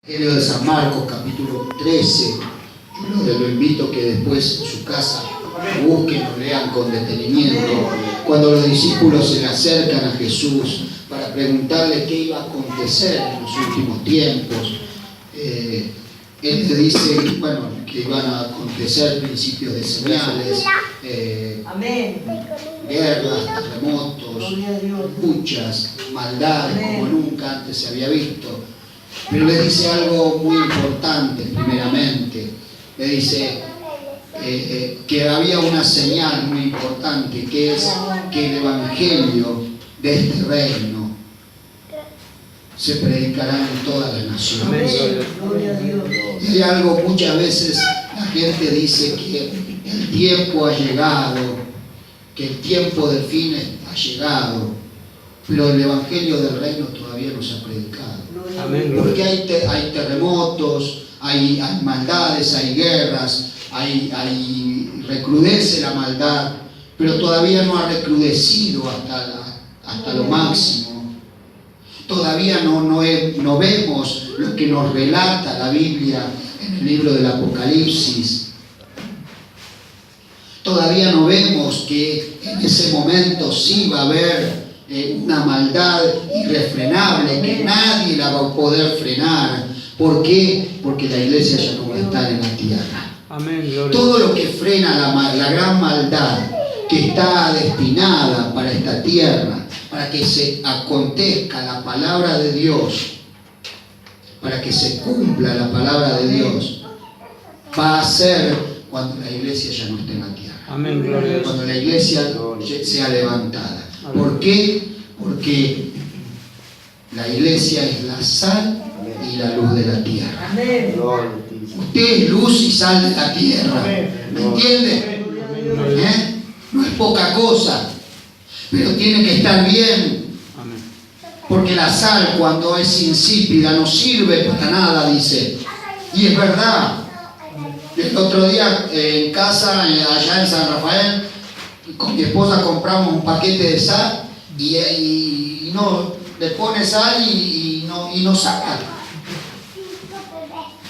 Evangelio de San Marcos, capítulo 13. Yo lo invito que después en su casa busquen o lean con detenimiento. Cuando los discípulos se le acercan a Jesús para preguntarle qué iba a acontecer en los últimos tiempos, Él les dice, bueno, que iban a acontecer principios de señales, guerras, terremotos, luchas, maldades como nunca antes se había visto. Pero le dice algo muy importante primeramente. Le dice que había una señal muy importante, que es que el evangelio de este reino se predicará en todas las naciones. Y hay algo, muchas veces la gente dice que el tiempo ha llegado, que el tiempo del fin ha llegado, pero el evangelio del reino todavía no se ha predicado. Porque hay terremotos, hay maldades, hay guerras, recrudece la maldad, pero todavía no ha recrudecido hasta lo máximo. Todavía no vemos lo que nos relata la Biblia en el libro del Apocalipsis. Todavía no vemos que en ese momento sí va a haber una maldad irrefrenable, que nadie la va a poder frenar. ¿Por qué? Porque la iglesia ya no va a estar en la tierra. Amén, todo lo que frena la gran maldad que está destinada para esta tierra, para que se acontezca la palabra de Dios, para que se cumpla la palabra de Dios, va a ser cuando la iglesia ya no esté en la tierra. Amén, gloria. Cuando la iglesia sea levantada. ¿Por qué? Porque la iglesia es la sal y la luz de la tierra. Usted es luz y sal de la tierra. ¿Me entiende? No es poca cosa, pero tiene que estar bien. Porque la sal, cuando es insípida, no sirve para nada, dice. Y es verdad. El otro día en casa, allá en San Rafael, con mi esposa compramos un paquete de sal y no le pone sal y no saca.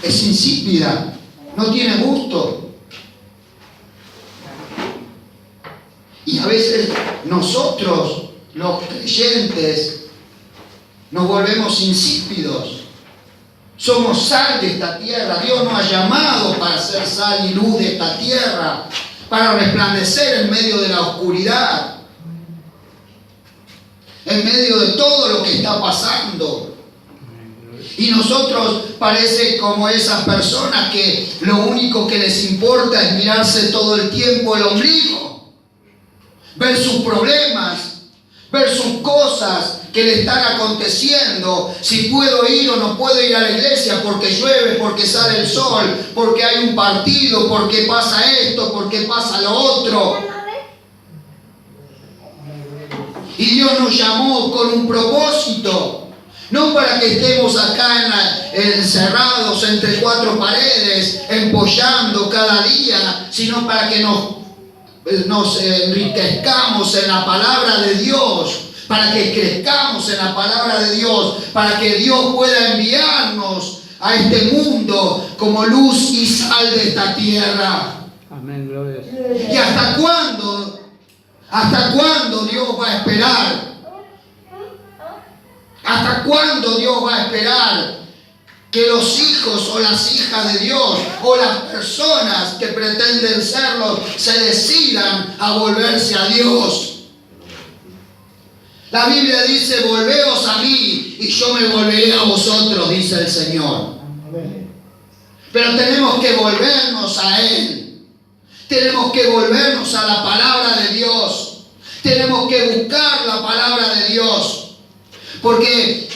Es insípida, no tiene gusto. Y a veces nosotros, los creyentes, nos volvemos insípidos. Somos sal de esta tierra. Dios nos ha llamado para ser sal y luz de esta tierra, para resplandecer en medio de la oscuridad, en medio de todo lo que está pasando. Y nosotros parece como esas personas que lo único que les importa es mirarse todo el tiempo el ombligo, ver sus problemas, ver sus cosas que le están aconteciendo, si puedo ir o no puedo ir a la iglesia, porque llueve, porque sale el sol, porque hay un partido, porque pasa esto, porque pasa lo otro. Y Dios nos llamó con un propósito, no para que estemos acá encerrados entre cuatro paredes, empollando cada día, sino para que nos enriquezcamos en la palabra de Dios, para que crezcamos en la palabra de Dios, para que Dios pueda enviarnos a este mundo como luz y sal de esta tierra. Amén, gloria. ¿Y hasta cuándo? ¿Hasta cuándo Dios va a esperar? ¿Hasta cuándo Dios va a esperar que los hijos o las hijas de Dios o las personas que pretenden serlo se decidan a volverse a Dios? La Biblia dice, volveos a mí y yo me volveré a vosotros, dice el Señor. Pero tenemos que volvernos a Él. Tenemos que volvernos a la palabra de Dios. Tenemos que buscar la palabra de Dios. Porque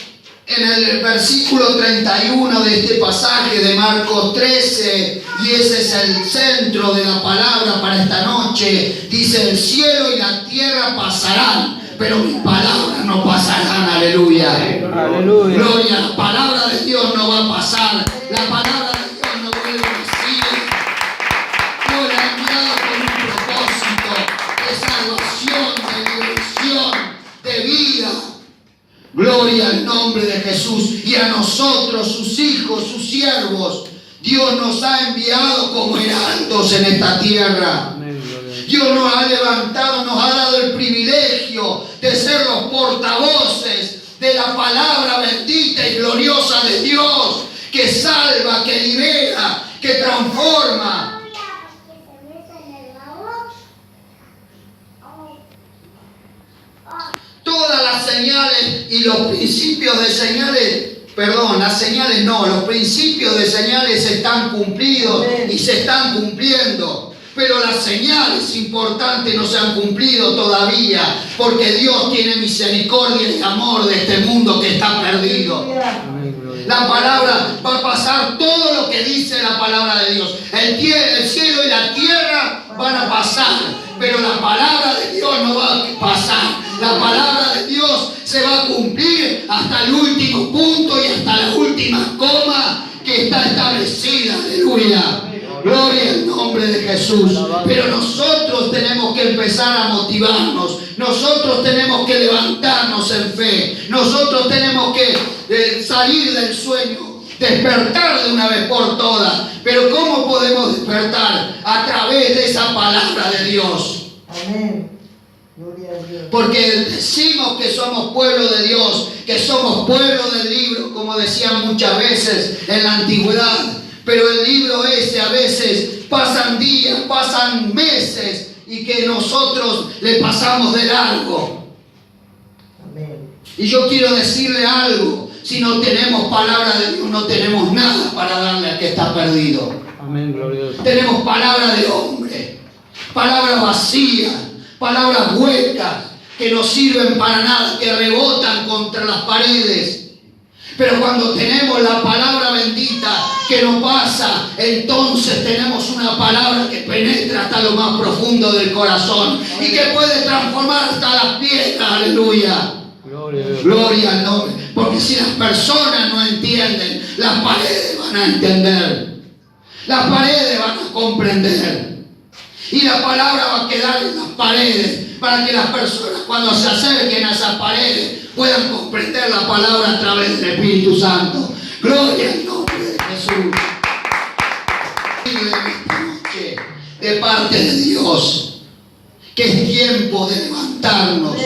en el versículo 31 de este pasaje de Marcos 13, y ese es el centro de la palabra para esta noche, dice, el cielo y la tierra pasarán, pero mis palabras no pasarán. Aleluya. Aleluya. Gloria, la palabra de Dios no va a pasar. La palabra de Dios no vuelve a decir. Dios la ha enviado con un propósito de salvación, de dirección, de vida. Gloria al nombre de Jesús. Y a nosotros, sus hijos, hijos, sus siervos. Dios nos ha enviado como heraldos en esta tierra. Dios nos ha levantado, nos ha dado el privilegio de ser los portavoces de la palabra bendita y gloriosa de Dios, que salva, que libera, que transforma. Todas las señales y los principios de señales, los principios de señales están cumplidos y se están cumpliendo. Pero las señales importantes no se han cumplido todavía, porque Dios tiene misericordia y amor de este mundo que está perdido. La palabra va a pasar todo lo que dice la palabra de Dios. El cielo y la tierra van a pasar, pero la palabra de Dios no va a pasar. La palabra de Dios se va a cumplir hasta el último punto y hasta la última coma que está establecida. Aleluya. Gloria al nombre de Jesús. Pero nosotros tenemos que empezar a motivarnos. Nosotros tenemos que levantarnos en fe. Nosotros tenemos que salir del sueño, despertar de una vez por todas. Pero ¿cómo podemos despertar? A través de esa palabra de Dios. Amén. Gloria a Dios. Porque decimos que somos pueblo de Dios, que somos pueblo del libro, como decían muchas veces en la antigüedad. Pero el libro ese a veces pasan días, pasan meses y que nosotros le pasamos de largo. Amén. Y yo quiero decirle algo: si no tenemos palabra de Dios, no tenemos nada para darle al que está perdido. Amén, gloria a Dios. Tenemos palabra de hombre, palabras vacías, palabras huecas que no sirven para nada, que rebotan contra las paredes. Pero cuando tenemos la palabra bendita que nos pasa, entonces tenemos una palabra que penetra hasta lo más profundo del corazón y que puede transformar hasta las piedras. Aleluya. Gloria a Dios. Gloria al nombre. Porque si las personas no entienden, las paredes van a entender. Las paredes van a comprender. Y la palabra va a quedar en las paredes para que las personas, cuando se acerquen a esas paredes, puedan comprender la palabra a través del Espíritu Santo. Gloria al nombre de Jesús. Dile esta noche de parte de Dios que es tiempo de levantarnos,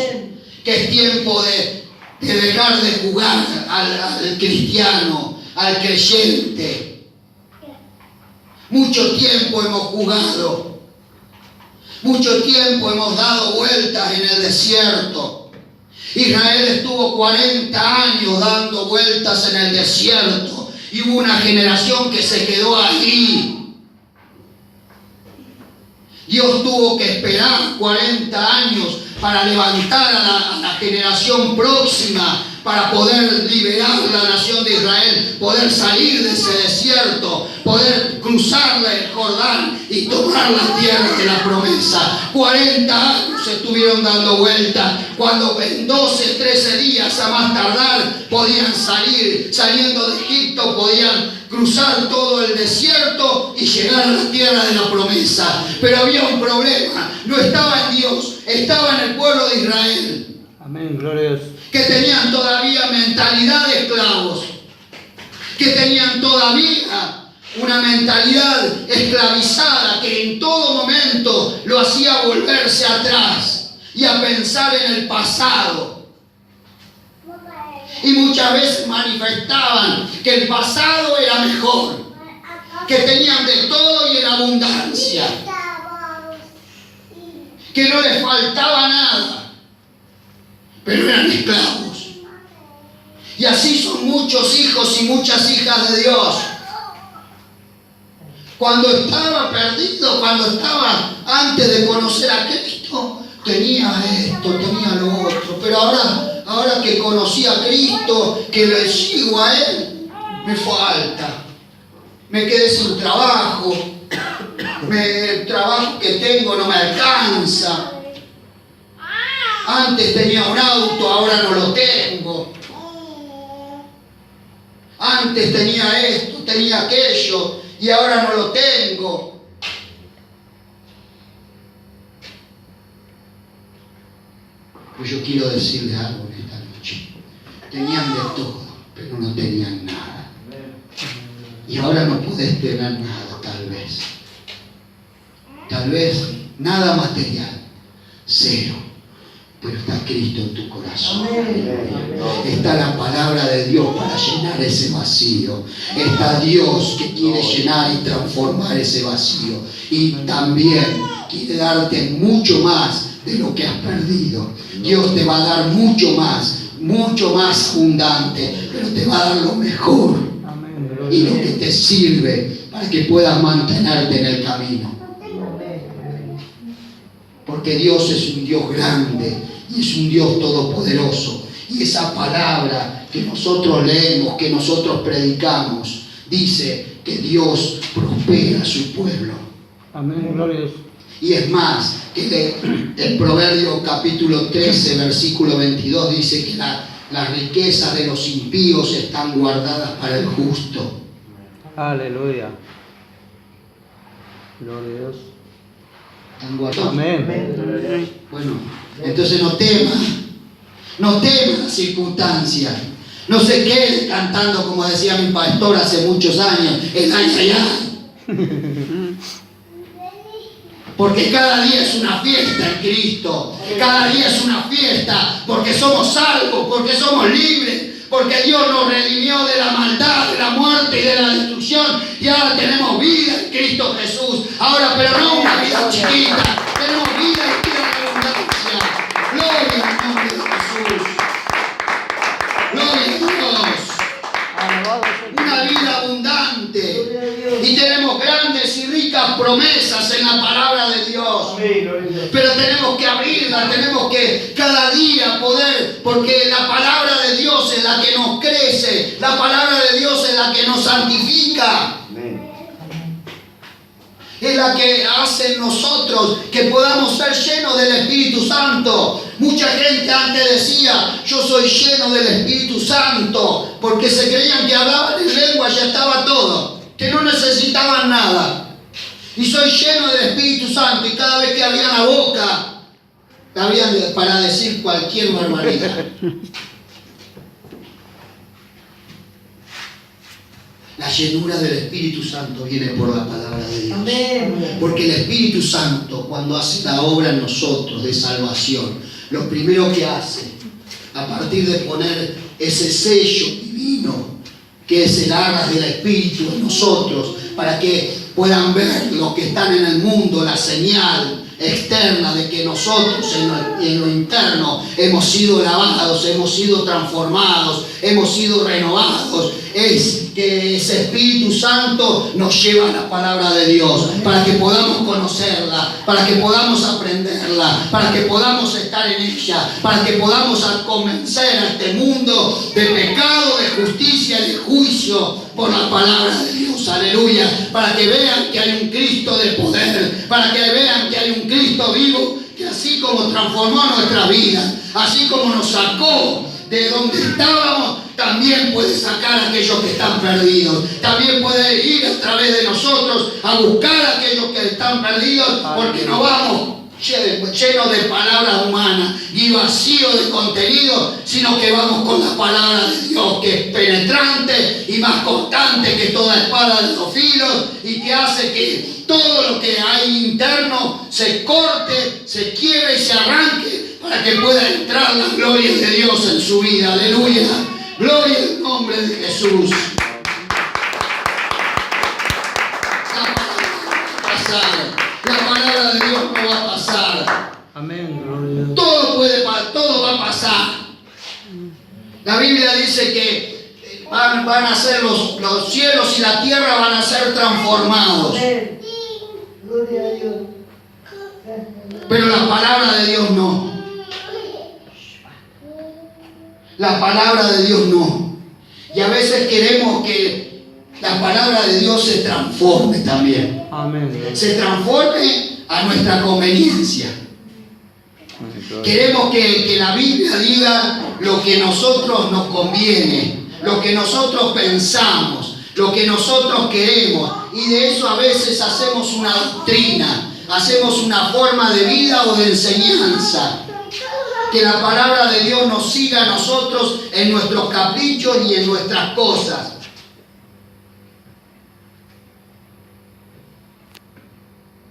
que es tiempo de dejar de jugar al cristiano, al creyente. Mucho tiempo hemos jugado. Mucho tiempo hemos dado vueltas en el desierto. Israel estuvo 40 años dando vueltas en el desierto y hubo una generación que se quedó allí. Dios tuvo que esperar 40 años para levantar a la generación próxima, para poder liberar la nación de Israel, poder salir de ese desierto, poder cruzar el Jordán y tomar la tierra de la promesa. 40 años estuvieron dando vueltas, cuando en 12, 13 días a más tardar podían salir, saliendo de Egipto podían cruzar todo el desierto y llegar a la tierra de la promesa. Pero había un problema, no estaba en Dios, estaba en el pueblo de Israel. Amén, gloria a Dios. Que tenían todavía mentalidad de esclavos, que tenían todavía una mentalidad esclavizada que en todo momento lo hacía volverse atrás y a pensar en el pasado. Y muchas veces manifestaban que el pasado era mejor, que tenían de todo y en abundancia, que no les faltaba nada, pero eran esclavos. Y así son muchos hijos y muchas hijas de Dios. Cuando estaba perdido, cuando estaba antes de conocer a Cristo, tenía esto, tenía lo otro. Pero ahora que conocí a Cristo, que le sigo a Él, me falta. Me quedé sin trabajo. El trabajo que tengo no me alcanza. Antes tenía un auto, ahora no lo tengo. Antes tenía esto, tenía aquello, y ahora no lo tengo. Pero yo quiero decirles algo en esta noche. Tenían de todo, pero no tenían nada. y ahora no podés tener nada, tal vez. Tal vez nada material, cero. Pero está Cristo en tu corazón. Está la palabra de Dios para llenar ese vacío. Está Dios que quiere llenar y transformar ese vacío. Y también quiere darte mucho más de lo que has perdido. Dios te va a dar mucho más abundante, pero te va a dar lo mejor y lo que te sirve para que puedas mantenerte en el camino. Porque Dios es un Dios grande y es un Dios todopoderoso. Y esa palabra que nosotros leemos, que nosotros predicamos, dice que Dios prospera a su pueblo. Amén, gloria a Dios. Y es más, que el Proverbio capítulo 13, versículo 22 dice que las riquezas de los impíos están guardadas para el justo. Aleluya. Gloria a Dios. ¿Están guardados? Amén. Bueno, entonces no temas las circunstancias. No se quede cantando, como decía mi pastor hace muchos años, el ay, ay, ay. Porque cada día es una fiesta en Cristo. Cada día es una fiesta porque somos salvos, porque somos libres, porque Dios nos redimió de la maldad, de la muerte y de la destrucción. Y ahora tenemos vida en Cristo Jesús. Ahora, pero no una vida chiquita. Tenemos vida y vida en abundancia. Gloria al nombre de Jesús. Gloria a Dios. Una vida abundante. Y tenemos grandes y ricas promesas en la palabra de Dios. Pero tenemos que abrirla, tenemos que cada día poder, porque la palabra de Dios es la que nos crece, la palabra de Dios es la que nos santifica. Es la que hace en nosotros que podamos ser llenos del Espíritu Santo. Mucha gente antes decía, yo soy lleno del Espíritu Santo, porque se creían que hablaban en lengua y ya estaba todo, que no necesitaban nada. Y soy lleno del Espíritu Santo, y cada vez que abrían la boca, abrían para decir cualquier barbaridad. La llenura del Espíritu Santo viene por la palabra de Dios. Amén. Porque el Espíritu Santo, cuando hace la obra en nosotros de salvación, lo primero que hace, a partir de poner ese sello divino, que es el arras del Espíritu en nosotros, para que puedan ver los que están en el mundo, la señal externa de que nosotros en lo interno hemos sido lavados, hemos sido transformados, hemos sido renovados, es que ese Espíritu Santo nos lleva a la palabra de Dios, para que podamos conocerla, para que podamos aprenderla, para que podamos estar en ella, para que podamos convencer a este mundo de pecado, de justicia y de juicio por la palabra de Dios. Aleluya. Para que vean que hay un Cristo de poder, para que vean que hay un Cristo vivo, que así como transformó nuestra vida, así como nos sacó de donde estábamos, también puede sacar a aquellos que están perdidos. También puede ir a través de nosotros a buscar a aquellos que están perdidos, porque no vamos llenos de palabras humanas y vacíos de contenido, sino que vamos con la palabra de Dios, que es penetrante y más constante que toda espada de dos filos, y que hace que todo lo que hay interno se corte, se quiebre y se arranque, para que pueda entrar la gloria de Dios en su vida. Aleluya. Gloria al nombre de Jesús. La palabra de Dios no va a pasar. Amén, gloria a Dios. Todo va a pasar. La Biblia dice que van a ser los cielos y la tierra van a ser transformados. Amén. Gloria a Dios. Pero la palabra de Dios no. La palabra de Dios no. Y a veces queremos que la palabra de Dios se transforme también. Amén. Se transforme a nuestra conveniencia. Queremos que la Biblia diga lo que a nosotros nos conviene, lo que nosotros pensamos, lo que nosotros queremos. Y de eso a veces hacemos una doctrina, hacemos una forma de vida o de enseñanza. Que la palabra de Dios nos siga a nosotros en nuestros caprichos y en nuestras cosas.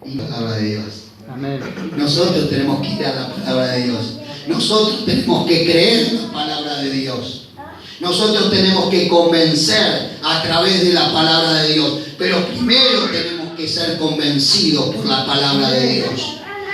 y la palabra de Dios. Amén. Nosotros tenemos que ir a la palabra de Dios. Nosotros tenemos que creer en la palabra de Dios. Nosotros tenemos que convencer a través de la palabra de Dios. Pero primero tenemos que ser convencidos por la palabra de Dios.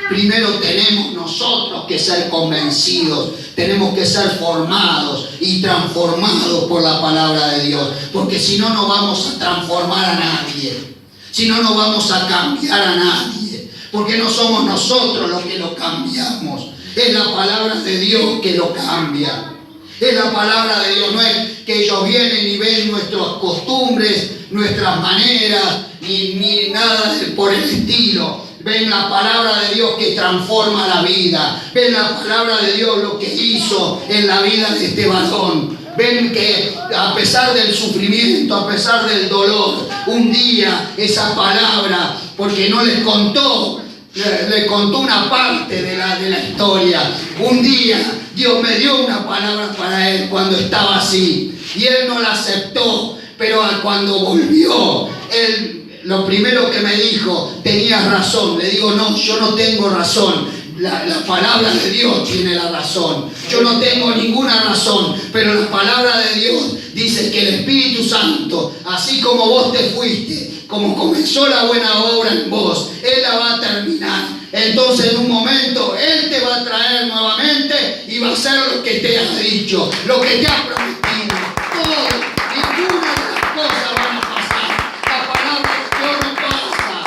Primero tenemos nosotros que ser convencidos. Tenemos que ser formados y transformados por la palabra de Dios. Porque si no, no vamos a transformar a nadie. Si no, no vamos a cambiar a nadie. Porque no somos nosotros los que lo cambiamos. Es la palabra de Dios que lo cambia. Es la palabra de Dios. No es que ellos vienen y ven nuestras costumbres, nuestras maneras, ni nada por el estilo. Ven la palabra de Dios que transforma la vida. Ven la palabra de Dios lo que hizo en la vida de este varón. Ven que a pesar del sufrimiento, a pesar del dolor, un día esa palabra, porque no les contó, le contó una parte de la historia. Un día Dios me dio una palabra para él cuando estaba así. Y él no la aceptó, pero cuando volvió, él lo primero que me dijo, tenías razón. Le digo, no, yo no tengo razón. La palabra de Dios tiene la razón. Yo no tengo ninguna razón, pero la palabra de Dios dice que el Espíritu Santo, así como vos te fuiste, como comenzó la buena obra en vos, Él la va a terminar. Entonces en un momento Él te va a traer nuevamente y va a hacer lo que te ha dicho, lo que te ha prometido. Todo, ninguna de las cosas van a pasar. La palabra de Dios no pasa.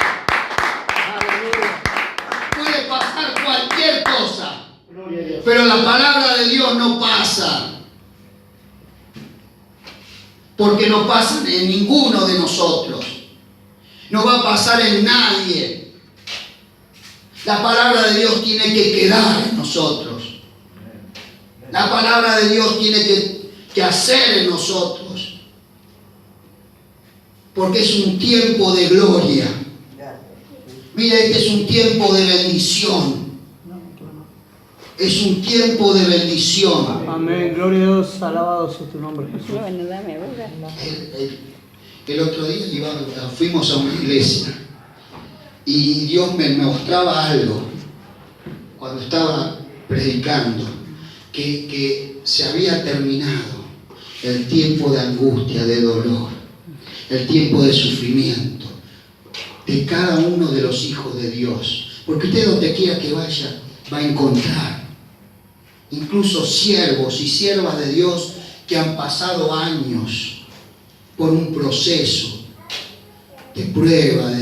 Puede pasar cualquier cosa, pero la palabra de Dios no pasa. Porque no pasa en ninguno de nosotros. No va a pasar en nadie. La palabra de Dios tiene que quedar en nosotros. La palabra de Dios tiene que hacer en nosotros. Porque es un tiempo de gloria. Mira, este es un tiempo de bendición. Es un tiempo de bendición. Amén. Gloria a Dios. Alabado sea tu nombre, Jesús. El otro día fuimos a una iglesia y Dios me mostraba algo cuando estaba predicando, que se había terminado el tiempo de angustia, de dolor, el tiempo de sufrimiento de cada uno de los hijos de Dios. Porque usted donde quiera que vaya va a encontrar incluso siervos y siervas de Dios que han pasado años por un proceso de prueba, de